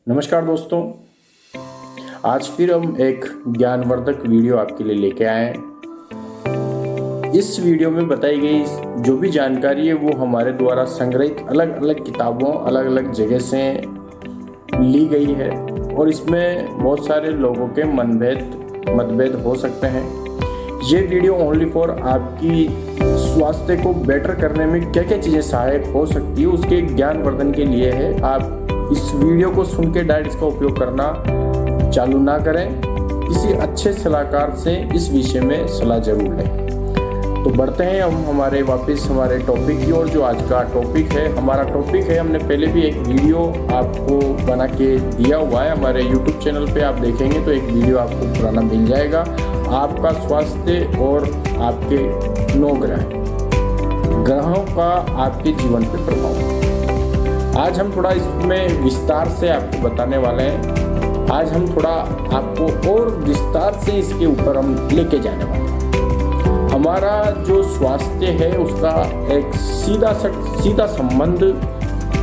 नमस्कार दोस्तों। आज फिर हम एक ज्ञानवर्धक वीडियो आपके लिए लेके आए हैं। इस वीडियो में बताई गई जो भी जानकारी है वो हमारे द्वारा संग्रहित अलग अलग किताबों अलग अलग जगह से ली गई है और इसमें बहुत सारे लोगों के मतभेद हो सकते हैं। ये वीडियो ओनली फॉर आपकी स्वास्थ्य को बेटर करने में क्या क्या चीज़ें सहायक हो सकती है उसके ज्ञानवर्धन के लिए है। आप इस वीडियो को सुन के डायरेक्ट इसका उपयोग करना चालू ना करें, किसी अच्छे सलाहकार से इस विषय में सलाह जरूर लें। तो बढ़ते हैं हम हमारे टॉपिक की ओर। जो आज का टॉपिक है हमने पहले भी एक वीडियो आपको बना के दिया हुआ है हमारे YouTube चैनल पे। आप देखेंगे तो एक वीडियो आपको पुराना मिल जाएगा। आपका स्वास्थ्य और आपके 9 ग्रहों का आपके जीवन पे प्रभाव। आज हम थोड़ा इसमें विस्तार से आपको बताने वाले हैं। आज हम थोड़ा आपको और विस्तार से इसके ऊपर हम लेके जाने वाले हैं। हमारा जो स्वास्थ्य है उसका एक सीधा संबंध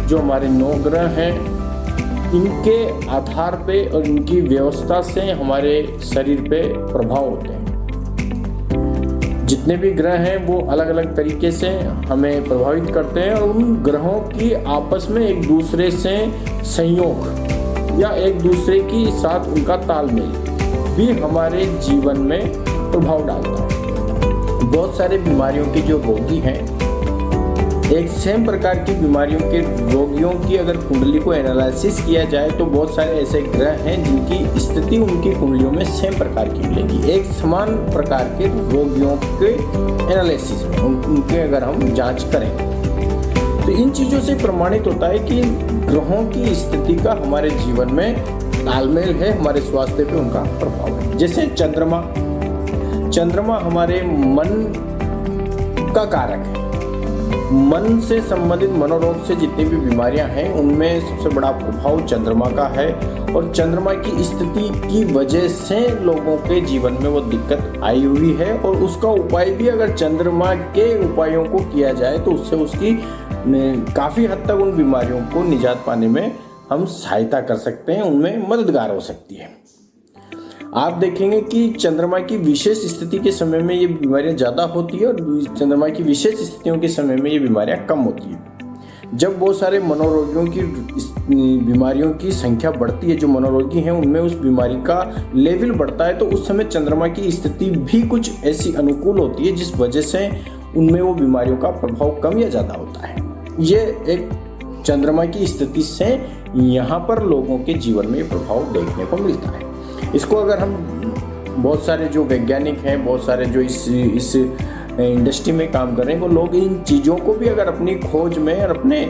जो हमारे 9 ग्रह हैं इनके आधार पे और इनकी व्यवस्था से हमारे शरीर पे प्रभाव होते हैं। जितने भी ग्रह हैं वो अलग अलग तरीके से हमें प्रभावित करते हैं और उन ग्रहों की आपस में एक दूसरे से संयोग या एक दूसरे के साथ उनका तालमेल भी हमारे जीवन में प्रभाव डालता है। बहुत सारे बीमारियों के जो रोगी हैं, एक सेम प्रकार की बीमारियों के रोगियों की अगर कुंडली को एनालिसिस किया जाए तो बहुत सारे ऐसे ग्रह हैं जिनकी स्थिति उनकी कुंडलियों में सेम प्रकार की मिलेगी। एक समान प्रकार के रोगियों के एनालिसिस में उनके अगर हम जांच करें तो इन चीज़ों से प्रमाणित होता है कि ग्रहों की स्थिति का हमारे जीवन में तालमेल है, हमारे स्वास्थ्य पे उनका प्रभाव है। जैसे चंद्रमा हमारे मन का कारक है। मन से संबंधित मनोरोग से जितनी भी बीमारियां हैं उनमें सबसे बड़ा प्रभाव चंद्रमा का है और चंद्रमा की स्थिति की वजह से लोगों के जीवन में वो दिक्कत आई हुई है और उसका उपाय भी अगर चंद्रमा के उपायों को किया जाए तो उससे उसकी काफ़ी हद तक उन बीमारियों को निजात पाने में हम सहायता कर सकते हैं, उनमें मददगार हो सकती है। आप देखेंगे कि चंद्रमा की विशेष स्थिति के समय में ये बीमारियां ज़्यादा होती है और चंद्रमा की विशेष स्थितियों के समय में ये बीमारियां कम होती है। जब बहुत सारे मनोरोगियों की बीमारियों की संख्या बढ़ती है, जो मनोरोगी हैं उनमें उस बीमारी का लेवल बढ़ता है, तो उस समय चंद्रमा की स्थिति भी कुछ ऐसी अनुकूल होती है जिस वजह से उनमें वो बीमारियों का प्रभाव कम या ज़्यादा होता है। ये एक चंद्रमा की स्थिति से यहाँ पर लोगों के जीवन में प्रभाव देखने को मिलता है। इसको अगर हम बहुत सारे जो वैज्ञानिक हैं, बहुत सारे जो इस इंडस्ट्री में काम कर रहे हैं, वो लोग इन चीज़ों को भी अगर अपनी खोज में और अपने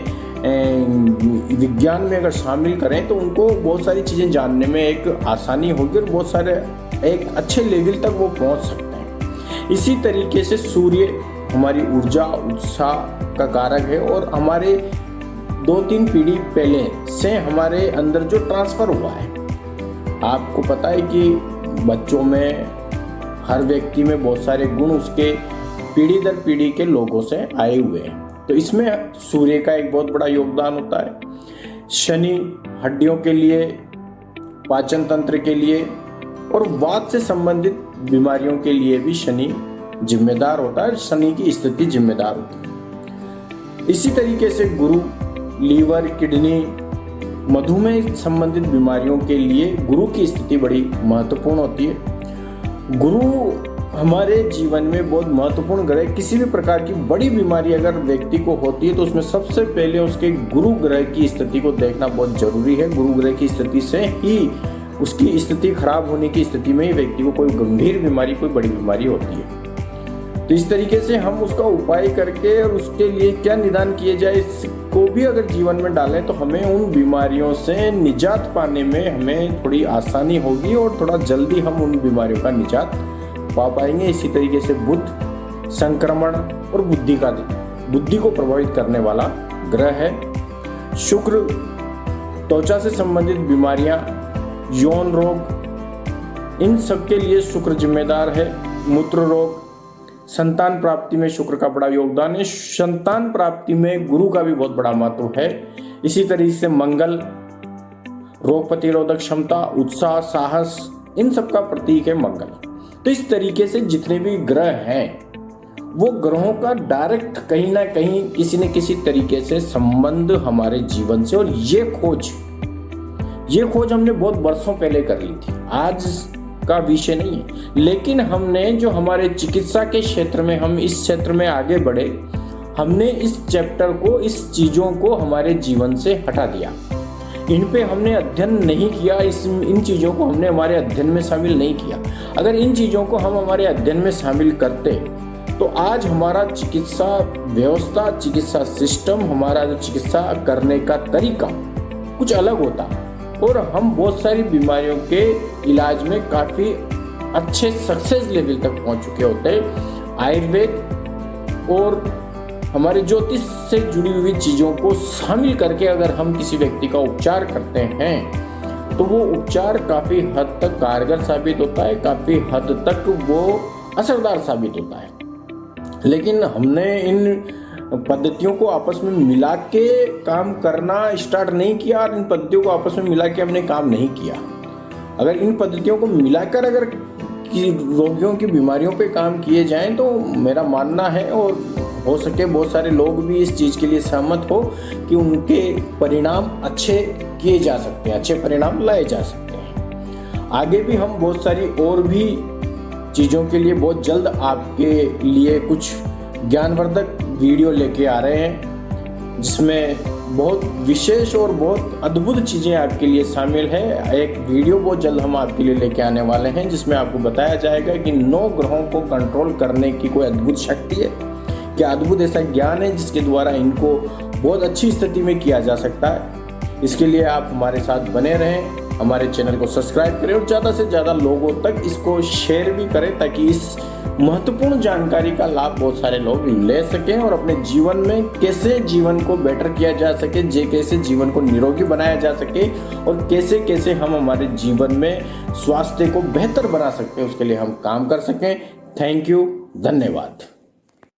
विज्ञान में अगर शामिल करें तो उनको बहुत सारी चीज़ें जानने में एक आसानी होगी और बहुत सारे एक अच्छे लेवल तक वो पहुंच सकते हैं। इसी तरीके से सूर्य हमारी ऊर्जा उत्साह का कारक है और हमारे 2-3 पीढ़ी पहले से हमारे अंदर जो ट्रांसफ़र हुआ है, आपको पता है कि बच्चों में हर व्यक्ति में बहुत सारे गुण उसके पीढ़ी दर पीढ़ी के लोगों से आए हुए हैं, तो इसमें सूर्य का एक बहुत बड़ा योगदान होता है। शनि हड्डियों के लिए, पाचन तंत्र के लिए और वात से संबंधित बीमारियों के लिए भी शनि जिम्मेदार होता है, शनि की स्थिति जिम्मेदार होती है। इसी तरीके से गुरु लीवर, किडनी, मधुमेह संबंधित बीमारियों के लिए गुरु की स्थिति बड़ी महत्वपूर्ण होती है। गुरु हमारे जीवन में बहुत महत्वपूर्ण ग्रह। किसी भी प्रकार की बड़ी बीमारी अगर व्यक्ति को होती है तो उसमें सबसे पहले उसके गुरु ग्रह की स्थिति को देखना बहुत जरूरी है। गुरु ग्रह की स्थिति से ही उसकी स्थिति खराब होने की स्थिति में ही व्यक्ति को कोई गंभीर बीमारी, कोई बड़ी बीमारी होती है। तो इस तरीके से हम उसका उपाय करके और उसके लिए क्या निदान किए जाए इसको भी अगर जीवन में डालें तो हमें उन बीमारियों से निजात पाने में हमें थोड़ी आसानी होगी और थोड़ा जल्दी हम उन बीमारियों का निजात पा पाएंगे। इसी तरीके से बुध संक्रमण और बुद्धि को प्रभावित करने वाला ग्रह है। शुक्र त्वचा से संबंधित बीमारियां, यौन रोग, इन सब के लिए शुक्र जिम्मेदार है। मूत्र रोग, संतान प्राप्ति में शुक्र का बड़ा योगदान है। संतान प्राप्ति में गुरु का भी बहुत बड़ा महत्व है। इसी तरीके से मंगल रोग प्रतिरोधक क्षमता, उत्साह, साहस, इन सब का प्रतीक है मंगल। तो इस तरीके से जितने भी ग्रह हैं वो ग्रहों का डायरेक्ट कहीं ना कहीं किसी न किसी तरीके से संबंध हमारे जीवन से, और ये खोज हमने बहुत वर्षों पहले कर ली थी, आज का विषय नहीं है। लेकिन हमने जो हमारे चिकित्सा के क्षेत्र में, हम इस क्षेत्र में आगे बढ़े, हमने इस चैप्टर को, इस चीजों को हमारे जीवन से हटा दिया। इन पे हमने अध्ययन नहीं किया, इन चीजों को हमने हमारे अध्ययन में शामिल नहीं किया। अगर इन चीजों को हम हमारे अध्ययन में शामिल करते तो आज हमारा चिकित्सा व्यवस्था, चिकित्सा सिस्टम, हमारा जो चिकित्सा करने का तरीका कुछ अलग होता और हम बहुत सारी बीमारियों के इलाज में काफ़ी अच्छे सक्सेस लेवल तक पहुंच चुके होते। आयुर्वेद और हमारे ज्योतिष से जुड़ी हुई चीज़ों को शामिल करके अगर हम किसी व्यक्ति का उपचार करते हैं तो वो उपचार काफ़ी हद तक कारगर साबित होता है, काफ़ी हद तक वो असरदार साबित होता है। लेकिन हमने इन पद्धतियों को आपस में मिला के काम करना स्टार्ट नहीं किया और इन पद्धतियों को आपस में मिला के हमने काम नहीं किया। अगर इन पद्धतियों को मिलाकर अगर रोगियों की बीमारियों पे काम किए जाएं तो मेरा मानना है, और हो सके बहुत सारे लोग भी इस चीज़ के लिए सहमत हो, कि उनके परिणाम अच्छे किए जा सकते हैं, अच्छे परिणाम लाए जा सकते हैं। आगे भी हम बहुत सारी और भी चीज़ों के लिए बहुत जल्द आपके लिए कुछ ज्ञानवर्धक वीडियो लेके आ रहे हैं, जिसमें बहुत विशेष और बहुत अद्भुत चीज़ें आपके लिए शामिल है। एक वीडियो बहुत जल्द हम आपके लिए लेके आने वाले हैं जिसमें आपको बताया जाएगा कि 9 ग्रहों को कंट्रोल करने की कोई अद्भुत शक्ति है, क्या अद्भुत ऐसा ज्ञान है जिसके द्वारा इनको बहुत अच्छी स्थिति में किया जा सकता है। इसके लिए आप हमारे साथ बने रहें, हमारे चैनल को सब्सक्राइब करें और ज़्यादा से ज़्यादा लोगों तक इसको शेयर भी करें, ताकि इस महत्वपूर्ण जानकारी का लाभ बहुत सारे लोग ले सकें और अपने जीवन में कैसे जीवन को बेटर किया जा सके, कैसे जीवन को निरोगी बनाया जा सके और कैसे कैसे हम हमारे जीवन में स्वास्थ्य को बेहतर बना सकते हैं, उसके लिए हम काम कर सकें। थैंक यू, धन्यवाद।